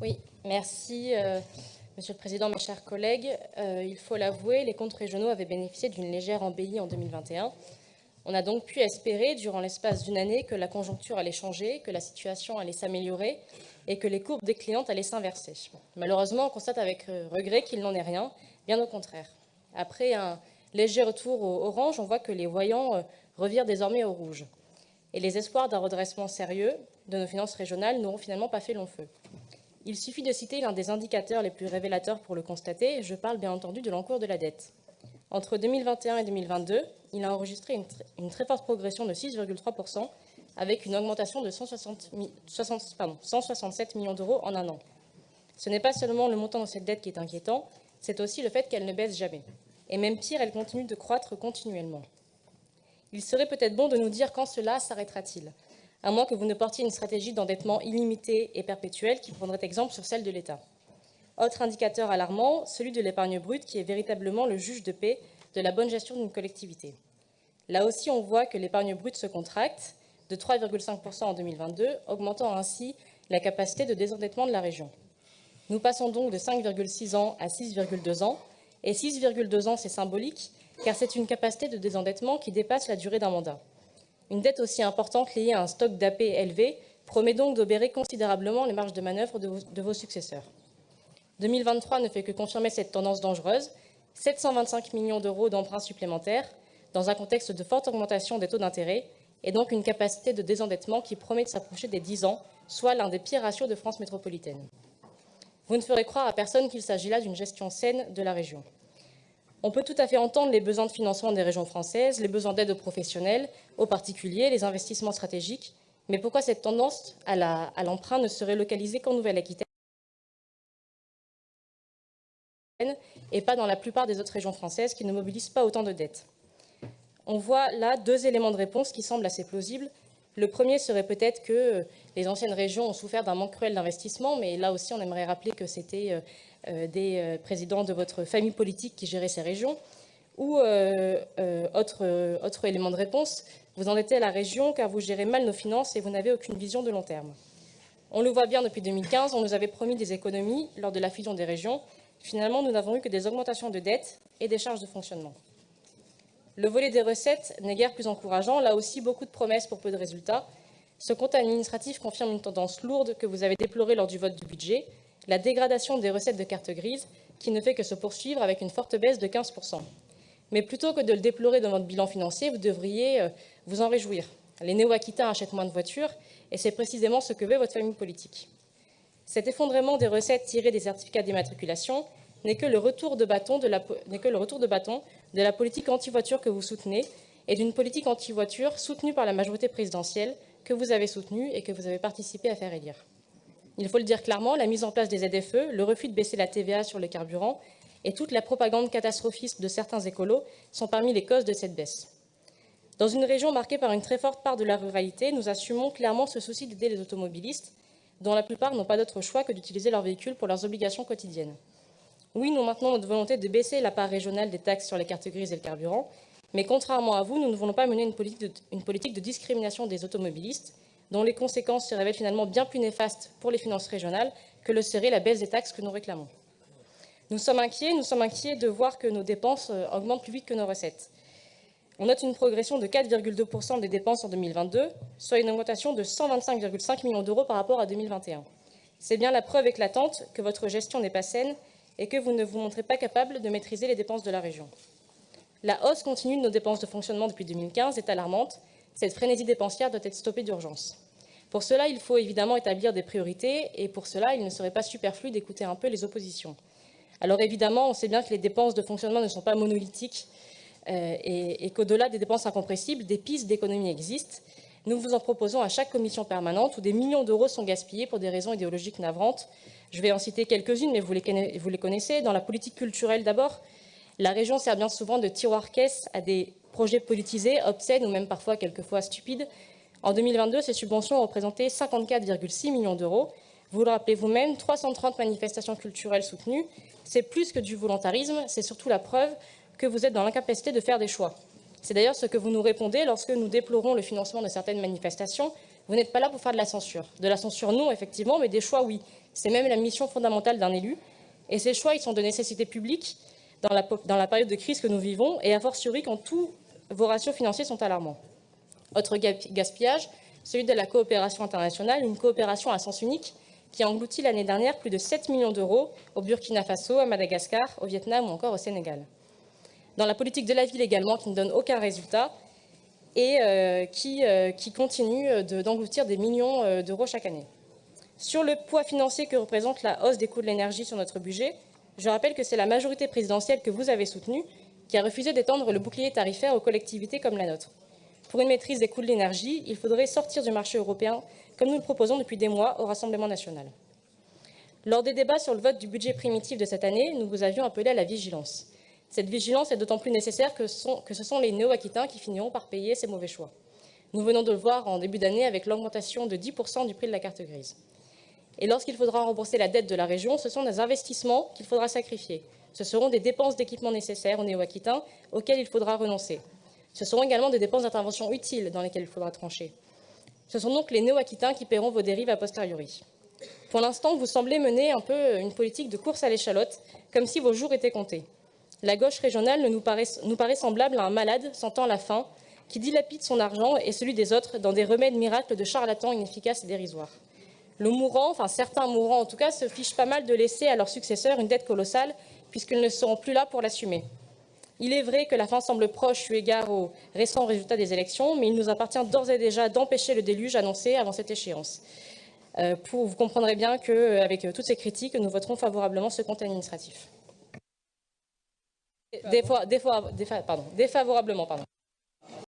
Oui, merci, Monsieur le Président, mes chers collègues. Il faut l'avouer, les comptes régionaux avaient bénéficié d'une légère embellie en 2021. On a donc pu espérer, durant l'espace d'une année, que la conjoncture allait changer, que la situation allait s'améliorer et que les courbes déclinantes allaient s'inverser. Malheureusement, on constate avec regret qu'il n'en est rien, bien au contraire. Après un léger retour au orange, on voit que les voyants revirent désormais au rouge. Et les espoirs d'un redressement sérieux de nos finances régionales n'auront finalement pas fait long feu. Il suffit de citer l'un des indicateurs les plus révélateurs pour le constater, je parle bien entendu de l'encours de la dette. Entre 2021 et 2022, il a enregistré une très forte progression de 6,3%, avec une augmentation de 167 millions d'euros en un an. Ce n'est pas seulement le montant de cette dette qui est inquiétant, c'est aussi le fait qu'elle ne baisse jamais. Et même pire, elle continue de croître continuellement. Il serait peut-être bon de nous dire quand cela s'arrêtera-t-il, à moins que vous ne portiez une stratégie d'endettement illimitée et perpétuelle qui prendrait exemple sur celle de l'État. Autre indicateur alarmant, celui de l'épargne brute, qui est véritablement le juge de paix de la bonne gestion d'une collectivité. Là aussi, on voit que l'épargne brute se contracte de 3,5% en 2022, augmentant ainsi la capacité de désendettement de la région. Nous passons donc de 5,6 ans à 6,2 ans, et 6,2 ans, c'est symbolique, car c'est une capacité de désendettement qui dépasse la durée d'un mandat. Une dette aussi importante liée à un stock d'AP élevé promet donc d'obérer considérablement les marges de manœuvre de vos successeurs. 2023 ne fait que confirmer cette tendance dangereuse, 725 millions d'euros d'emprunts supplémentaires, dans un contexte de forte augmentation des taux d'intérêt, et donc une capacité de désendettement qui promet de s'approcher des 10 ans, soit l'un des pires ratios de France métropolitaine. Vous ne ferez croire à personne qu'il s'agit là d'une gestion saine de la région. On peut tout à fait entendre les besoins de financement des régions françaises, les besoins d'aide aux professionnels, aux particuliers, les investissements stratégiques, mais pourquoi cette tendance à l'emprunt ne serait localisée qu'en Nouvelle-Aquitaine et pas dans la plupart des autres régions françaises qui ne mobilisent pas autant de dettes? On voit là deux éléments de réponse qui semblent assez plausibles. Le premier serait peut-être que les anciennes régions ont souffert d'un manque cruel d'investissement, mais là aussi on aimerait rappeler que c'était des présidents de votre famille politique qui géraient ces régions. Ou autre élément de réponse, vous endettez la région car vous gérez mal nos finances et vous n'avez aucune vision de long terme. On le voit bien depuis 2015, on nous avait promis des économies lors de la fusion des régions. Finalement, nous n'avons eu que des augmentations de dettes et des charges de fonctionnement. Le volet des recettes n'est guère plus encourageant, là aussi beaucoup de promesses pour peu de résultats. Ce compte administratif confirme une tendance lourde que vous avez déplorée lors du vote du budget, la dégradation des recettes de carte grise, qui ne fait que se poursuivre avec une forte baisse de 15%. Mais plutôt que de le déplorer dans votre bilan financier, vous devriez vous en réjouir. Les néo-aquitains achètent moins de voitures, et c'est précisément ce que veut votre famille politique. Cet effondrement des recettes tirées des certificats d'immatriculation n'est que le retour de bâton de la politique anti-voiture que vous soutenez, et d'une politique anti-voiture soutenue par la majorité présidentielle, que vous avez soutenue et que vous avez participé à faire élire. Il faut le dire clairement, la mise en place des ZFE, le refus de baisser la TVA sur les carburants et toute la propagande catastrophiste de certains écolos sont parmi les causes de cette baisse. Dans une région marquée par une très forte part de la ruralité, nous assumons clairement ce souci d'aider les automobilistes, dont la plupart n'ont pas d'autre choix que d'utiliser leur véhicule pour leurs obligations quotidiennes. Oui, nous maintenons notre volonté de baisser la part régionale des taxes sur les cartes grises et le carburant, mais contrairement à vous, nous ne voulons pas mener une politique de discrimination des automobilistes, dont les conséquences se révèlent finalement bien plus néfastes pour les finances régionales que le serait la baisse des taxes que nous réclamons. Nous sommes inquiets de voir que nos dépenses augmentent plus vite que nos recettes. On note une progression de 4,2% des dépenses en 2022, soit une augmentation de 125,5 millions d'euros par rapport à 2021. C'est bien la preuve éclatante que votre gestion n'est pas saine et que vous ne vous montrez pas capable de maîtriser les dépenses de la région. La hausse continue de nos dépenses de fonctionnement depuis 2015 est alarmante. Cette frénésie dépensière doit être stoppée d'urgence. Pour cela, il faut évidemment établir des priorités, et pour cela, il ne serait pas superflu d'écouter un peu les oppositions. Alors évidemment, on sait bien que les dépenses de fonctionnement ne sont pas monolithiques et qu'au-delà des dépenses incompressibles, des pistes d'économie existent. Nous vous en proposons à chaque commission permanente où des millions d'euros sont gaspillés pour des raisons idéologiques navrantes. Je vais en citer quelques-unes, mais vous les connaissez. Dans la politique culturelle d'abord, la région sert bien souvent de tiroir-caisse à des projets politisés, obscènes ou même parfois quelquefois stupides. En 2022, ces subventions ont représenté 54,6 millions d'euros. Vous le rappelez vous-même, 330 manifestations culturelles soutenues. C'est plus que du volontarisme, c'est surtout la preuve que vous êtes dans l'incapacité de faire des choix. C'est d'ailleurs ce que vous nous répondez lorsque nous déplorons le financement de certaines manifestations. Vous n'êtes pas là pour faire de la censure. De la censure, non, effectivement, mais des choix, oui. C'est même la mission fondamentale d'un élu. Et ces choix, ils sont de nécessité publique dans la période de crise que nous vivons, et a fortiori quand tous vos ratios financiers sont alarmants. Autre gaspillage, celui de la coopération internationale, une coopération à sens unique qui a englouti l'année dernière plus de 7 millions d'euros au Burkina Faso, à Madagascar, au Vietnam ou encore au Sénégal. Dans la politique de la ville également, qui ne donne aucun résultat et qui continue d'engloutir des millions d'euros chaque année. Sur le poids financier que représente la hausse des coûts de l'énergie sur notre budget, je rappelle que c'est la majorité présidentielle que vous avez soutenue qui a refusé d'étendre le bouclier tarifaire aux collectivités comme la nôtre. Pour une maîtrise des coûts de l'énergie, il faudrait sortir du marché européen, comme nous le proposons depuis des mois au Rassemblement national. Lors des débats sur le vote du budget primitif de cette année, nous vous avions appelé à la vigilance. Cette vigilance est d'autant plus nécessaire que ce sont les néo-aquitains qui finiront par payer ces mauvais choix. Nous venons de le voir en début d'année avec l'augmentation de 10% du prix de la carte grise. Et lorsqu'il faudra rembourser la dette de la région, ce sont des investissements qu'il faudra sacrifier. Ce seront des dépenses d'équipement nécessaires aux néo-aquitains auxquelles il faudra renoncer. Ce seront également des dépenses d'intervention utiles dans lesquelles il faudra trancher. Ce sont donc les néo-aquitains qui paieront vos dérives a posteriori. Pour l'instant, vous semblez mener un peu une politique de course à l'échalote, comme si vos jours étaient comptés. La gauche régionale nous paraît semblable à un malade sentant la faim, qui dilapide son argent et celui des autres dans des remèdes miracles de charlatans inefficaces et dérisoires. Le mourant, enfin certains mourants en tout cas, se fichent pas mal de laisser à leurs successeurs une dette colossale, puisqu'ils ne seront plus là pour l'assumer. Il est vrai que la fin semble proche eu égard aux récents résultats des élections, mais il nous appartient d'ores et déjà d'empêcher le déluge annoncé avant cette échéance. Vous comprendrez bien qu'avec toutes ces critiques, nous voterons favorablement ce compte administratif. Défavorablement, pardon.